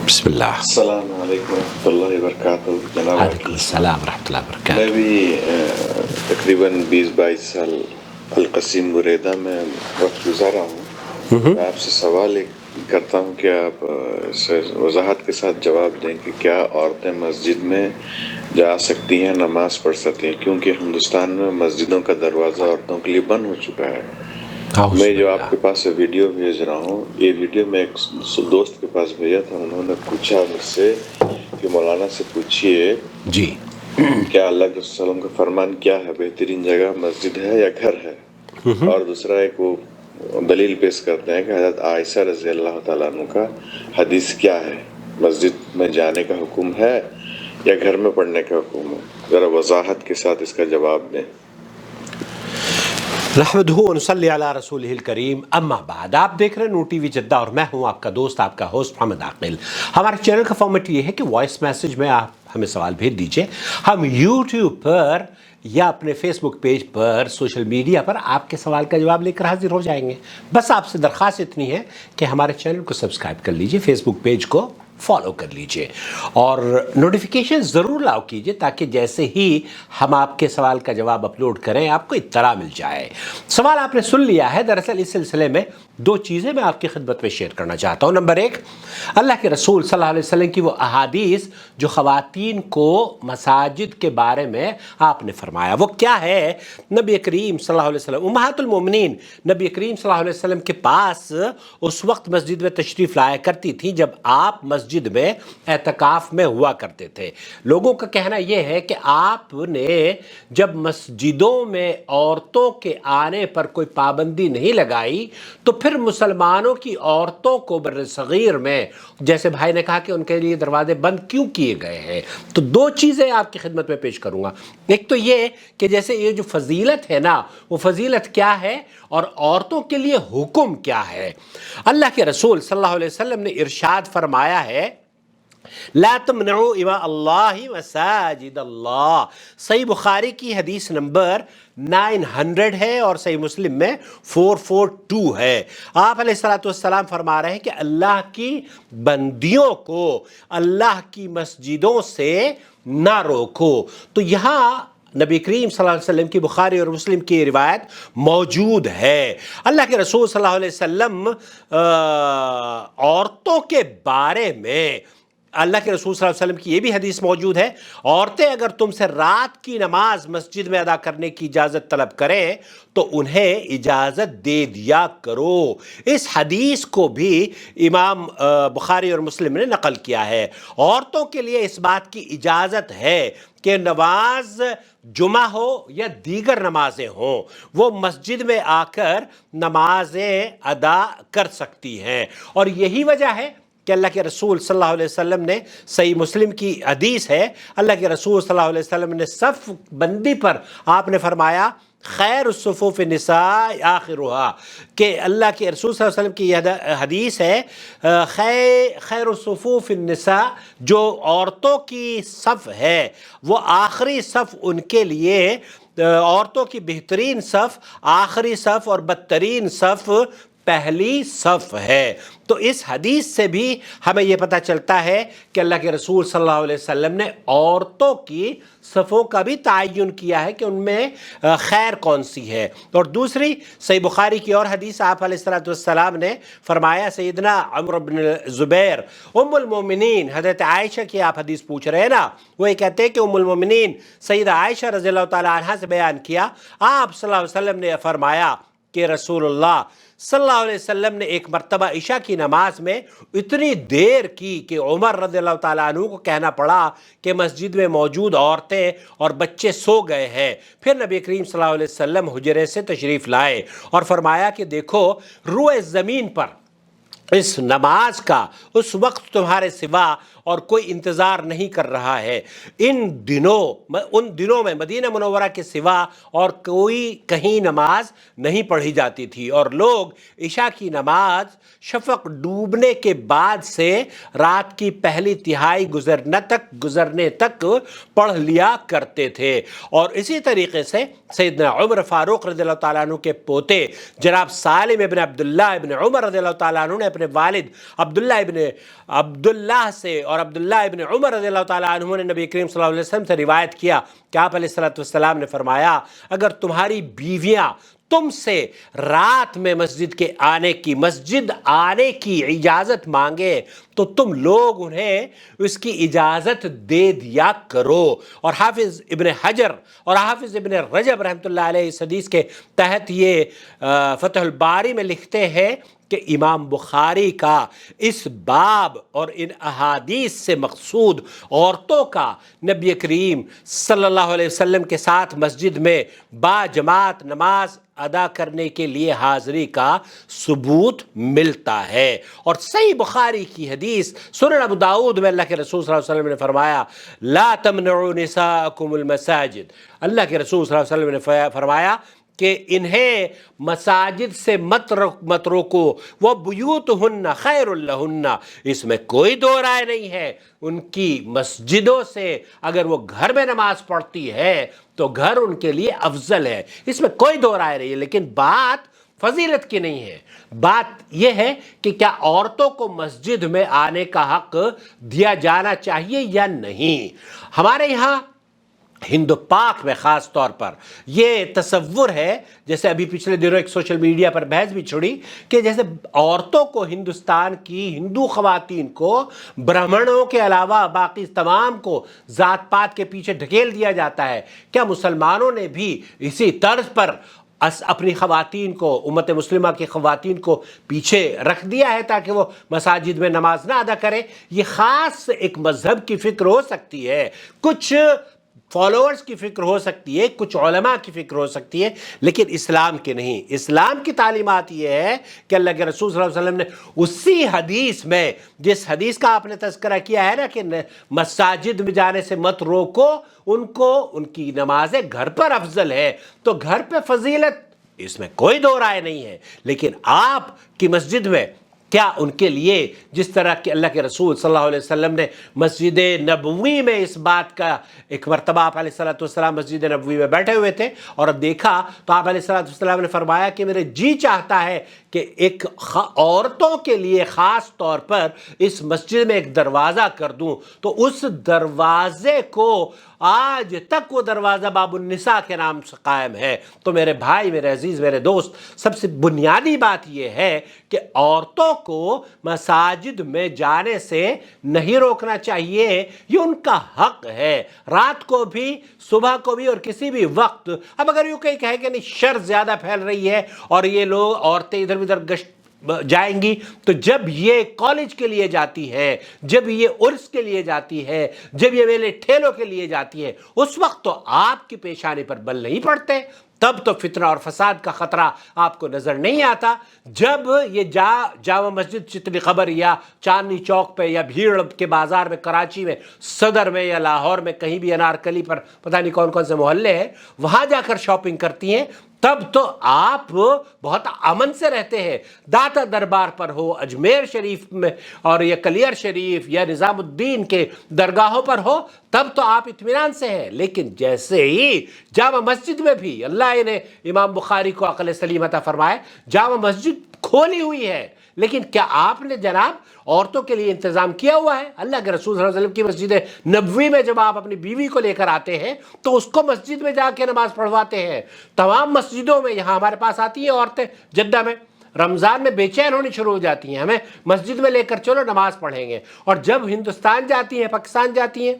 بسم اللہ۔ السلام علیکم ورحمۃ اللہ وبرکاتہ جناب۔ وعلیکم السلام ورحمۃ اللہ وبرکاتہ۔ میں بھی تقریباً 20-22 سال القصیم بریدہ میں وقت گزارا ہوں۔ میں آپ سے سوال کرتا ہوں کہ آپ وضاحت کے ساتھ جواب دیں کہ کیا عورتیں مسجد میں جا سکتی ہیں، نماز پڑھ سکتی ہیں، کیونکہ ہندوستان میں مسجدوں کا دروازہ عورتوں کے لیے بند ہو چکا ہے۔ میں جو آپ کے پاس ویڈیو بھیج رہا ہوں، یہ ویڈیو میں ایک دوست کے پاس بھیجا تھا، انہوں نے پوچھا مجھ سے کہ مولانا سے پوچھئے جی کیا اللہ کے وسلم کا فرمان کیا ہے، بہترین جگہ مسجد ہے یا گھر ہے؟ اور دوسرا ایک وہ دلیل پیش کرتے ہیں کہ حضرت عائشہ رضی اللہ تعالیٰ عنہ کا حدیث کیا ہے، مسجد میں جانے کا حکم ہے یا گھر میں پڑھنے کا حکم ہے؟ ذرا وضاحت کے ساتھ اس کا جواب دیں۔ نحمدہ ونصلی علی رسولہ الکریم، اما بعد۔ آپ دیکھ رہے ہیں نور ٹی وی جدہ اور میں ہوں آپ کا دوست، آپ کا ہوسٹ محمد عاقل۔ ہمارے چینل کا فارمیٹ یہ ہے کہ وائس میسج میں آپ ہمیں سوال بھیج دیجئے، ہم یوٹیوب پر یا اپنے فیس بک پیج پر، سوشل میڈیا پر آپ کے سوال کا جواب لے کر حاضر ہو جائیں گے۔ بس آپ سے درخواست اتنی ہے کہ ہمارے چینل کو سبسکرائب کر لیجئے، فیس بک پیج کو فالو کر لیجئے اور نوٹیفیکیشن ضرور لاؤ کیجئے تاکہ جیسے ہی ہم آپ کے سوال کا جواب اپلوڈ کریں آپ کو اطلاع مل جائے۔ سوال آپ نے سن لیا ہے، دراصل اس سلسلے میں دو چیزیں میں آپ کی خدمت میں شیئر کرنا چاہتا ہوں۔ نمبر ایک، اللہ کے رسول صلی اللہ علیہ وسلم کی وہ احادیث جو خواتین کو مساجد کے بارے میں آپ نے فرمایا، وہ کیا ہے؟ نبی کریم صلی اللہ علیہ وسلم، امہات المومنین نبی کریم صلی اللہ علیہ وسلم کے پاس اس وقت مسجد میں تشریف لایا کرتی تھی جب آپ مسجد میں اعتکاف میں ہوا کرتے تھے۔ لوگوں کا کہنا یہ ہے کہ آپ نے جب مسجدوں میں عورتوں کے آنے پر کوئی پابندی نہیں لگائی تو پھر مسلمانوں کی عورتوں کو بر صغیر میں، جیسے بھائی نے کہا کہ ان کے لیے دروازے بند کیوں کیے گئے ہیں؟ تو دو چیزیں آپ کی خدمت میں پیش کروں گا۔ ایک تو یہ کہ جیسے یہ جو فضیلت ہے نا، وہ فضیلت کیا ہے اور عورتوں کے لیے حکم کیا ہے؟ اللہ کے رسول صلی اللہ علیہ وسلم نے ارشاد فرمایا ہے، لا تمنعوا اماء اللہ مساجد اللہ۔ صحیح بخاری کی حدیث نمبر 900 ہے اور صحیح مسلم میں 442 ہے۔ آپ علیہ السلام فرما رہے ہیں کہ اللہ کی بندیوں کو اللہ کی مسجدوں سے نہ روکو۔ تو یہاں نبی کریم صلی اللہ علیہ وسلم کی بخاری اور مسلم کی روایت موجود ہے۔ اللہ کے رسول صلی اللہ علیہ وسلم عورتوں کے بارے میں، اللہ کے رسول صلی اللہ علیہ وسلم کی یہ بھی حدیث موجود ہے، عورتیں اگر تم سے رات کی نماز مسجد میں ادا کرنے کی اجازت طلب کریں تو انہیں اجازت دے دیا کرو۔ اس حدیث کو بھی امام بخاری اور مسلم نے نقل کیا ہے۔ عورتوں کے لیے اس بات کی اجازت ہے کہ نماز جمعہ ہو یا دیگر نمازیں ہوں، وہ مسجد میں آ کر نمازیں ادا کر سکتی ہیں۔ اور یہی وجہ ہے کہ اللہ کے رسول صلی اللہ علیہ وسلم نے، صحیح مسلم کی حدیث ہے، اللہ کے رسول صلی اللہ علیہ وسلم نے صف بندی پر آپ نے فرمایا خیر الصفوف النساء آخرها، کہ اللہ کے رسول صلی اللہ علیہ وسلم کی یہ حدیث ہے، خیر الصفوف النساء، جو عورتوں کی صف ہے وہ آخری صف ان کے لیے، عورتوں کی بہترین صف آخری صف اور بدترین صف پہلی صف ہے۔ تو اس حدیث سے بھی ہمیں یہ پتہ چلتا ہے کہ اللہ کے رسول صلی اللہ علیہ وسلم نے عورتوں کی صفوں کا بھی تعین کیا ہے کہ ان میں خیر کون سی ہے۔ اور دوسری صحیح بخاری کی اور حدیث، آپ علیہ السلام نے فرمایا، سیدنا عمر بن زبیر ام المومنین حضرت عائشہ کی آپ حدیث پوچھ رہے ہیں نا، وہ یہ کہتے ہیں کہ ام المومنین سیدہ عائشہ رضی اللہ تعالی عنہا سے بیان کیا، آپ صلی اللہ علیہ وسلم نے فرمایا کہ رسول اللہ صلی اللہ علیہ وسلم نے ایک مرتبہ عشاء کی نماز میں اتنی دیر کی کہ عمر رضی اللہ تعالیٰ عنہ کو کہنا پڑا کہ مسجد میں موجود عورتیں اور بچے سو گئے ہیں۔ پھر نبی کریم صلی اللہ علیہ وسلم حجرے سے تشریف لائے اور فرمایا کہ دیکھو، روئے زمین پر اس نماز کا اس وقت تمہارے سوا اور کوئی انتظار نہیں کر رہا ہے۔ ان دنوں میں مدینہ منورہ کے سوا اور کوئی کہیں نماز نہیں پڑھی جاتی تھی، اور لوگ عشاء کی نماز شفق ڈوبنے کے بعد سے رات کی پہلی تہائی گزرنے تک پڑھ لیا کرتے تھے۔ اور اسی طریقے سے سیدنا عمر فاروق رضی اللہ تعالیٰ عنہ کے پوتے جناب سالم ابن عبداللہ ابن عمر رضی اللہ تعالیٰ عنہ نے اپنے والد عبداللہ سے اور عبداللہ ابن عمر رضی اللہ تعالیٰ عنہ نے نبی کریم صلی اللہ علیہ وسلم سے روایت کیا کہ آپ علیہ السلام نے فرمایا اگر تمہاری بیویاں تم سے رات میں مسجد آنے کی اجازت مانگے تو تم لوگ انہیں اس کی اجازت دے دیا کرو. اور حافظ ابن حجر اور حافظ ابن رجب رحمۃ اللہ علیہ اس حدیث کے تحت یہ فتح الباری میں لکھتے ہیں کہ امام بخاری کا اس باب اور ان احادیث سے مقصود عورتوں کا نبی کریم صلی اللہ علیہ وسلم کے ساتھ مسجد میں با جماعت نماز ادا کرنے کے لیے حاضری کا ثبوت ملتا ہے. اور صحیح بخاری کی حدیث سنن ابو داؤد میں اللہ کے رسول صلی اللہ علیہ وسلم نے فرمایا لا تمنعوا نساءکم المساجد. اللہ کے رسول صلی اللہ علیہ وسلم نے فرمایا کہ انہیں مساجد سے مت روکو وہ بیوتہن خیر لہن. اس میں کوئی دو رائے نہیں ہے. ان کی مسجدوں سے اگر وہ گھر میں نماز پڑھتی ہے تو گھر ان کے لیے افضل ہے. اس میں کوئی دو رائے نہیں ہے. لیکن بات فضیلت کی نہیں ہے. بات یہ ہے کہ کیا عورتوں کو مسجد میں آنے کا حق دیا جانا چاہیے یا نہیں. ہمارے یہاں ہند پاک میں خاص طور پر یہ تصور ہے، جیسے ابھی پچھلے دنوں ایک سوشل میڈیا پر بحث بھی چھڑی کہ جیسے عورتوں کو ہندوستان کی ہندو خواتین کو برہمنوں کے علاوہ باقی تمام کو ذات پات کے پیچھے ڈھکیل دیا جاتا ہے. کیا مسلمانوں نے بھی اسی طرز پر اپنی خواتین کو، امت مسلمہ کی خواتین کو پیچھے رکھ دیا ہے تاکہ وہ مساجد میں نماز نہ ادا کریں؟ یہ خاص ایک مذہب کی فکر ہو سکتی ہے، کچھ فالوورز کی فکر ہو سکتی ہے، کچھ علماء کی فکر ہو سکتی ہے، لیکن اسلام کی نہیں. اسلام کی تعلیمات یہ ہے کہ اللہ کے رسول صلی اللہ علیہ وسلم نے اسی حدیث میں، جس حدیث کا آپ نے تذکرہ کیا ہے نا کہ مساجد میں جانے سے مت روکو ان کو، ان کی نمازیں گھر پر افضل ہے، تو گھر پہ فضیلت اس میں کوئی دو رائے نہیں ہے. لیکن آپ کی مسجد میں کیا ان کے لیے جس طرح کہ اللہ کے رسول صلی اللہ علیہ وسلم نے مسجد نبوی میں اس بات کا ایک مرتبہ آپ علیہ السلام مسجد نبوی میں بیٹھے ہوئے تھے اور اب دیکھا تو آپ علیہ السلام نے فرمایا کہ میرے جی چاہتا ہے کہ ایک عورتوں کے لیے خاص طور پر اس مسجد میں ایک دروازہ کر دوں. تو اس دروازے کو آج تک وہ دروازہ باب النساء کے نام سے قائم ہے. تو میرے بھائی، میرے عزیز، میرے دوست، سب سے بنیادی بات یہ ہے کہ عورتوں کو مساجد میں جانے سے نہیں روکنا چاہیے. یہ ان کا حق ہے، رات کو بھی، صبح کو بھی، اور کسی بھی وقت. اب اگر یوں کہیں کہ نہیں شر زیادہ پھیل رہی ہے اور یہ لوگ عورتیں ادھر ادھر گشت جائیں گی، تو جب یہ کالج کے لیے جاتی ہے، جب یہ عرس کے لیے جاتی ہے، جب یہ میلے ٹھیلوں کے لیے جاتی ہے، اس وقت تو آپ کی پیشانی پر بل نہیں پڑتے. تب تو فتنہ اور فساد کا خطرہ آپ کو نظر نہیں آتا. جب یہ جامع مسجد چتلی خبر یا چاندنی چوک پہ یا بھیڑ کے بازار میں، کراچی میں، صدر میں یا لاہور میں، کہیں بھی انارکلی پر پتہ نہیں کون کون سے محلے ہیں، وہاں جا کر شاپنگ کرتی ہیں، تب تو آپ بہت امن سے رہتے ہیں. داتا دربار پر ہو، اجمیر شریف میں اور یا کلیر شریف یا نظام الدین کے درگاہوں پر ہو، تب تو آپ اطمینان سے ہیں. لیکن جیسے ہی جامع مسجد میں بھی، اللہ نے امام بخاری کو عقل سلیم عطا فرمائے، جامع مسجد کھولی ہوئی ہے، لیکن کیا آپ نے جناب عورتوں کے لیے انتظام کیا ہوا ہے؟ اللہ کے رسول صلی اللہ علیہ وسلم کی مسجد نبوی میں جب آپ اپنی بیوی کو لے کر آتے ہیں تو اس کو مسجد میں جا کے نماز پڑھواتے ہیں. تمام مسجدوں میں، یہاں ہمارے پاس آتی ہیں عورتیں جدہ میں، رمضان میں بے چین ہونی شروع ہو جاتی ہیں، ہمیں مسجد میں لے کر چلو نماز پڑھیں گے. اور جب ہندوستان جاتی ہیں، پاکستان جاتی ہیں،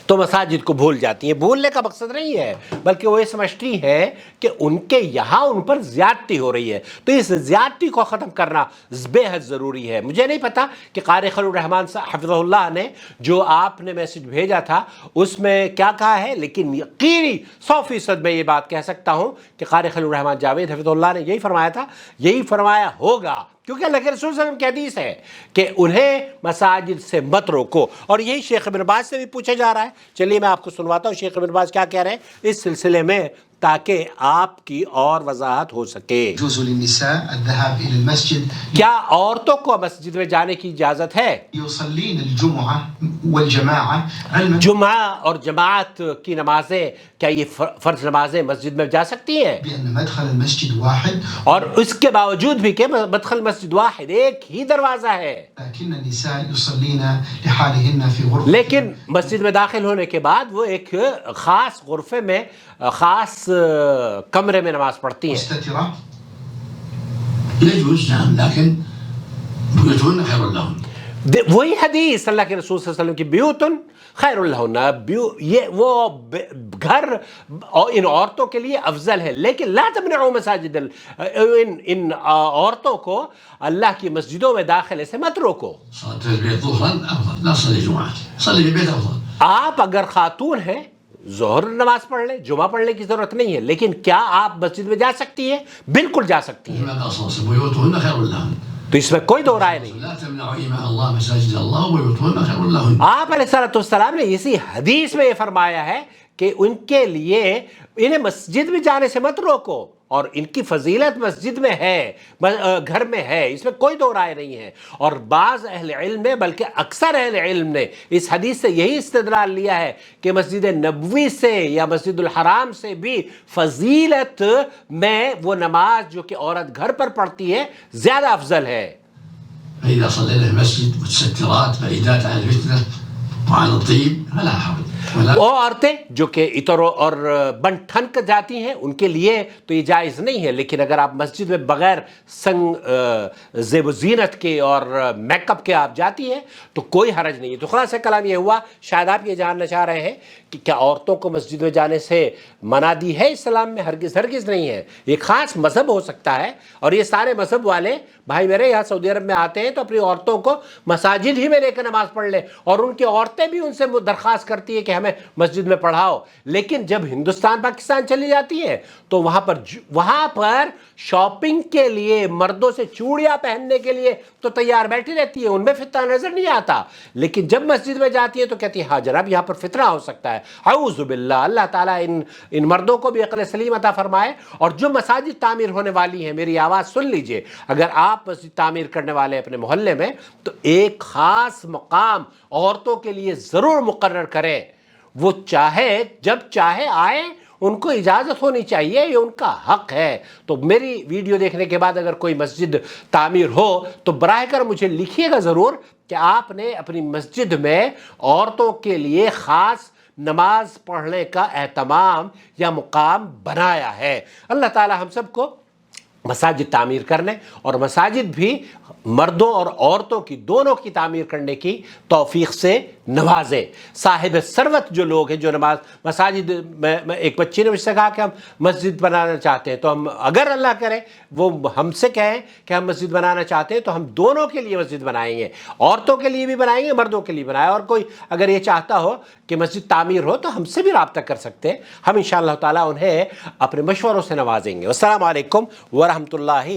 تو مساجد کو بھول جاتی ہیں. بھولنے کا مقصد نہیں ہے، بلکہ وہ یہ سمجھتی ہیں کہ ان کے یہاں ان پر زیادتی ہو رہی ہے. تو اس زیادتی کو ختم کرنا بے حد ضروری ہے. مجھے نہیں پتا کہ قاری خلیل الرحمان صاحب حفظہ اللہ نے جو آپ نے میسج بھیجا تھا اس میں کیا کہا ہے، لیکن یقینی 100% میں یہ بات کہہ سکتا ہوں کہ قاری خلیل الرحمان جاوید حفظہ اللہ نے یہی فرمایا تھا، یہی فرمایا ہوگا، کیونکہ اللہ کے رسول صلی اللہ علیہ وسلم کی حدیث ہے کہ انہیں مساجد سے مت روکو. اور یہی شیخ ابن باز سے بھی پوچھا جا رہا ہے. چلیے میں آپ کو سنواتا ہوں شیخ ابن باز کیا کہہ رہے ہیں اس سلسلے میں تاکہ آپ کی اور وضاحت ہو سکے۔ يجوز للنساء الذهاب إلى المسجد کیا عورتوں کو مسجد میں جانے کی اجازت ہے؟ يصلين الجمعة والجماعة علما جمعہ اور جماعت کی نمازیں، کیا یہ فرض نمازیں مسجد میں جا سکتی ہیں؟ بأن مدخل المسجد واحد، اور اس کے باوجود بھی کہ مدخل مسجد واحد، ایک ہی دروازہ ہے، لكن النساء يصلين لحالهن في غرفة لیکن مسجد میں داخل ہونے کے بعد وہ ایک خاص غرفے میں، خاص کمرے میں نماز پڑھتی ہیں۔ مستترة. يجوز نعم، لكن بيوتهن خير لهن. وہی حدیث اللہ کے رسول صلی اللہ علیہ وسلم کی بیوتن خیر لہن، یہ وہ گھر ان عورتوں کے لیے افضل ہے، لیکن لا تمنعوا مساجد ان عورتوں کو اللہ کی مسجدوں میں داخلے سے مت روکو۔ صلاة البيت ظهرا أفضل، لا تصلي جمعة، صلي في البيت أفضل. آپ اگر خاتون ہیں ظہر نماز پڑھ لیں، جمعہ پڑھنے کی ضرورت نہیں ہے، لیکن کیا آپ مسجد میں جا سکتی ہیں؟ بالکل جا سکتی ہیں، لماذا أصلا بيوتهن خير لهن. تو اس میں کوئی دو رائے نہیں۔ لا تمنعوا إماء الله مساجد الله وبيوتهن خير لهن. آپ علیہ الصلوۃ والسلام نے اسی حدیث میں یہ فرمایا ہے کہ ان کے لیے انہیں مسجد میں جانے سے مت روکو، اور ان کی فضیلت مسجد میں ہے، گھر میں ہے، اس میں کوئی دو رائے نہیں ہے۔ اور بعض اہل علم نے، بلکہ اکثر اہل علم نے اس حدیث سے یہی استدلال لیا ہے کہ مسجد نبوی سے یا مسجد الحرام سے بھی فضیلت میں وہ نماز جو کہ عورت گھر پر پڑھتی ہے زیادہ افضل ہے۔ فإذا صلينا في المسجد متسترات بعيدات عن الفتنة وعن الطيب فلا حرج. وہ عورتیں جو کہ عطر اور بن ٹھن کر جاتی ہیں ان کے لیے تو یہ جائز نہیں ہے، لیکن اگر آپ مسجد میں بغیر زیب و زینت کے اور میک اپ کے آپ جاتی ہیں تو کوئی حرج نہیں ہے۔ تو خلاصہ کلام یہ ہوا، شاید آپ یہ جاننا چاہ رہے ہیں کہ کیا عورتوں کو مسجد میں جانے سے منع دی ہے اسلام میں؟ ہرگز ہرگز نہیں ہے۔ یہ خاص مذہب ہو سکتا ہے، اور یہ سارے مذہب والے بھائی میرے یہاں سعودی عرب میں آتے ہیں تو اپنی عورتوں کو مساجد ہی میں لے کر نماز پڑھ لیں، اور ان کی عورتیں بھی ان سے درخواست کرتی ہے کہ ہمیں مسجد میں پڑھاؤ۔ لیکن جب ہندوستان پاکستان چلی جاتی ہے تو وہاں پر شاپنگ کے لیے، مردوں سے چوڑیاں پہننے کے لیے تو تیار بیٹھی رہتی ہے، ان میں فتنہ نظر نہیں آتا، لیکن جب مسجد میں جاتی ہے تو کہتی ہے ہاں جناب یہاں پر فتنہ ہو سکتا ہے۔ اعوذ باللہ، اللہ تعالیٰ ان مردوں کو بھی عقل سلیم عطا فرمائے۔ اور جو مساجد تعمیر ہونے والی ہیں، میری آواز سن لیجئے، اگر آپ مسجد تعمیر کرنے والے اپنے محلے میں تو ایک خاص مقام عورتوں کے لیے ضرور مقرر کریں، وہ چاہے جب چاہے آئے، ان کو اجازت ہونی چاہیے، یہ ان کا حق ہے۔ تو میری ویڈیو دیکھنے کے بعد اگر کوئی مسجد تعمیر ہو تو براہ کر مجھے لکھیے گا ضرور کہ آپ نے اپنی مسجد میں عورتوں کے لیے خاص نماز پڑھنے کا اہتمام یا مقام بنایا ہے۔ اللہ تعالی ہم سب کو مساجد تعمیر کرنے اور مساجد بھی مردوں اور عورتوں کی دونوں کی تعمیر کرنے کی توفیق سے نوازے۔ صاحب ثروت جو لوگ ہیں جو مساجد میں، ایک بچی نے مجھ سے کہا کہ ہم مسجد بنانا چاہتے ہیں، تو ہم اگر اللہ کرے وہ ہم سے کہیں کہ ہم مسجد بنانا چاہتے ہیں تو ہم دونوں کے لیے مسجد بنائیں گے، عورتوں کے لیے بھی بنائیں گے، مردوں کے لیے بنائیں۔ اور کوئی اگر یہ چاہتا ہو کہ مسجد تعمیر ہو تو ہم سے بھی رابطہ کر سکتے ہیں، ہم انشاءاللہ تعالیٰ انہیں اپنے مشوروں سے نوازیں گے۔ السلام علیکم ورحمۃ اللہ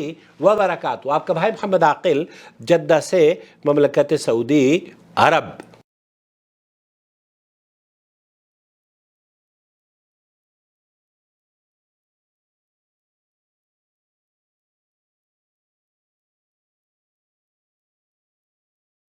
وبرکاتہ۔ آپ کا بھائی محمد عاقل، جدہ سے، مملکت سعودی عرب۔